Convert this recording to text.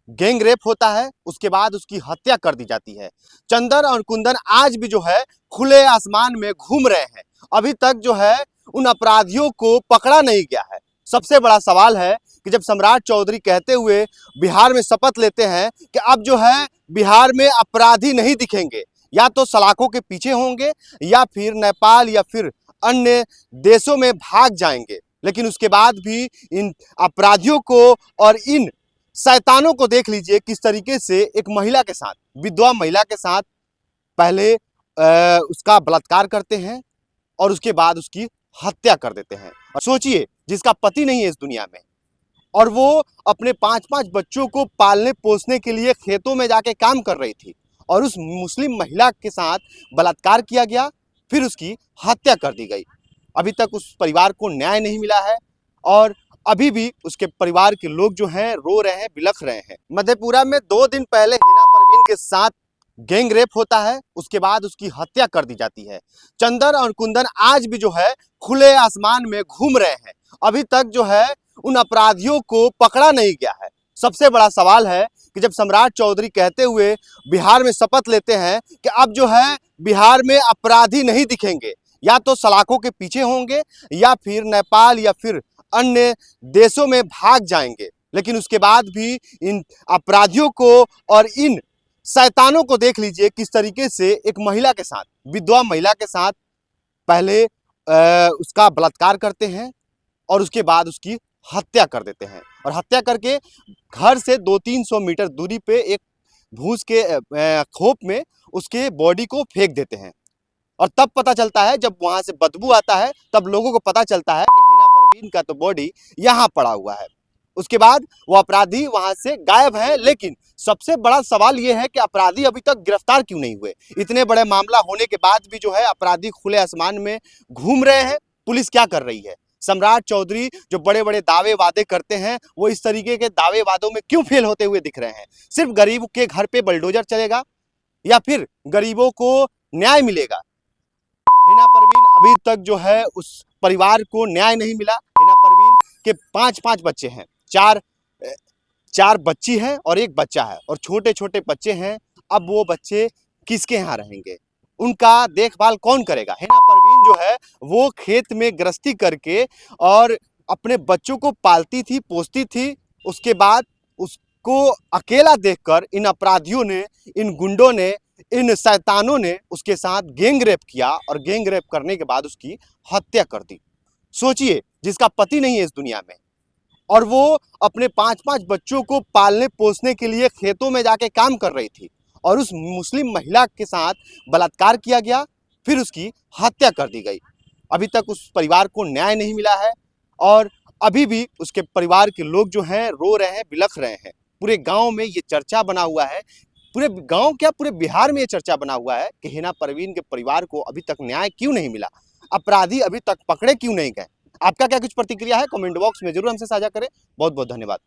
Gang rape होता है, उसके बाद उसकी हत्या कर दी जाती है। चंदन और कुंदन आज भी जो है खुले आसमान में घूम रहे हैं। अभी तक जो है उन अपराधियों को पकड़ा नहीं गया है। सबसे बड़ा सवाल है कि जब सम्राट चौधरी कहते हुए बिहार में शपथ लेते हैं कि अब जो है बिहार में अपराधी नहीं दिखेंगे, या तो सलाखों के पीछे होंगे या फिर नेपाल या फिर अन्य देशों में भाग जाएंगे, लेकिन उसके बाद भी इन अपराधियों को और इन शैतानों को देख लीजिए किस तरीके से एक महिला के साथ, विधवा महिला के साथ पहले उसका बलात्कार करते हैं और उसके बाद उसकी हत्या कर देते हैं। और सोचिए, जिसका पति नहीं है इस दुनिया में और वो अपने 5-5 बच्चों को पालने पोसने के लिए खेतों में जाके काम कर रही थी और उस मुस्लिम महिला के साथ बलात्कार किया गया, फिर उसकी हत्या कर दी गई। अभी तक उस परिवार को न्याय नहीं मिला है और अभी भी उसके परिवार के लोग जो हैं रो रहे हैं, बिलख रहे हैं। मधेपुरा में 2 दिन पहले हिना परवीन के साथ गैंग रेप होता है, उसके बाद उसकी हत्या कर दी जाती है। चंदन और कुंदन आज भी जो है खुले आसमान में घूम रहे हैं। अभी तक जो है उन अपराधियों को पकड़ा नहीं गया है। सबसे बड़ा सवाल है कि जब सम्राट चौधरी कहते हुए बिहार में शपथ लेते हैं कि अब जो है बिहार में अपराधी नहीं दिखेंगे, या तो सलाखों के पीछे होंगे या फिर नेपाल या फिर अन्य देशों में भाग जाएंगे, लेकिन उसके बाद भी इन अपराधियों को और इन शैतानों को देख लीजिए किस तरीके से एक महिला के साथ, विधवा महिला के साथ पहले उसका बलात्कार करते हैं और उसके बाद उसकी हत्या कर देते हैं। और हत्या करके घर से 200-300 मीटर दूरी पे एक भूस के खोप में उसके बॉडी को फेंक देते हैं। और तब पता चलता है, जब वहां से बदबू आता है, तब लोगों को पता चलता है कि हिना परवीन का तो बॉडी यहाँ पड़ा हुआ है। उसके बाद वो अपराधी वहां से गायब है। लेकिन सबसे बड़ा सवाल यह है कि अपराधी अभी तक गिरफ्तार क्यों नहीं हुए। इतने बड़े मामला होने के बाद भी जो है अपराधी खुले आसमान में घूम रहे हैं। पुलिस क्या कर रही है? सम्राट चौधरी जो बड़े बड़े दावे वादे करते हैं, वो इस तरीके के दावे वादों में क्यों फेल होते हुए दिख रहे हैं? सिर्फ गरीब के घर पे बुलडोजर चलेगा या फिर गरीबों को न्याय मिलेगा? हिना परवीन अभी तक जो है उस परिवार को न्याय नहीं मिला। हिना परवीन के 5-5 बच्चे हैं, चार बच्ची हैं और एक बच्चा है, और छोटे छोटे बच्चे हैं। अब वो बच्चे किसके यहाँ रहेंगे? उनका देखभाल कौन करेगा? हिना परवीन जो है वो खेत में गृहस्थी करके और अपने बच्चों को पालती थी, पोसती थी। उसके बाद उसको अकेला देखकर इन अपराधियों ने, इन गुंडों ने, इन शैतानों ने उसके साथ गैंग रेप किया और गैंग रेप करने के बाद उसकी हत्या कर दी। सोचिए, जिसका पति नहीं है इस दुनिया में और वो अपने 5-5 बच्चों को पालने पोसने के लिए खेतों में जाके काम कर रही थी और उस मुस्लिम महिला के साथ बलात्कार किया गया, फिर उसकी हत्या कर दी गई। अभी तक उस परिवार को न्याय नहीं मिला है और अभी भी उसके परिवार के लोग जो हैं रो रहे हैं, बिलख रहे हैं। पूरे गांव में ये चर्चा बना हुआ है, पूरे गांव क्या पूरे बिहार में ये चर्चा बना हुआ है कि हिना परवीन के परिवार को अभी तक न्याय क्यों नहीं मिला, अपराधी अभी तक पकड़े क्यों नहीं गए। आपका क्या कुछ प्रतिक्रिया है? कमेंट बॉक्स में जरूर हमसे साझा करें। बहुत बहुत धन्यवाद।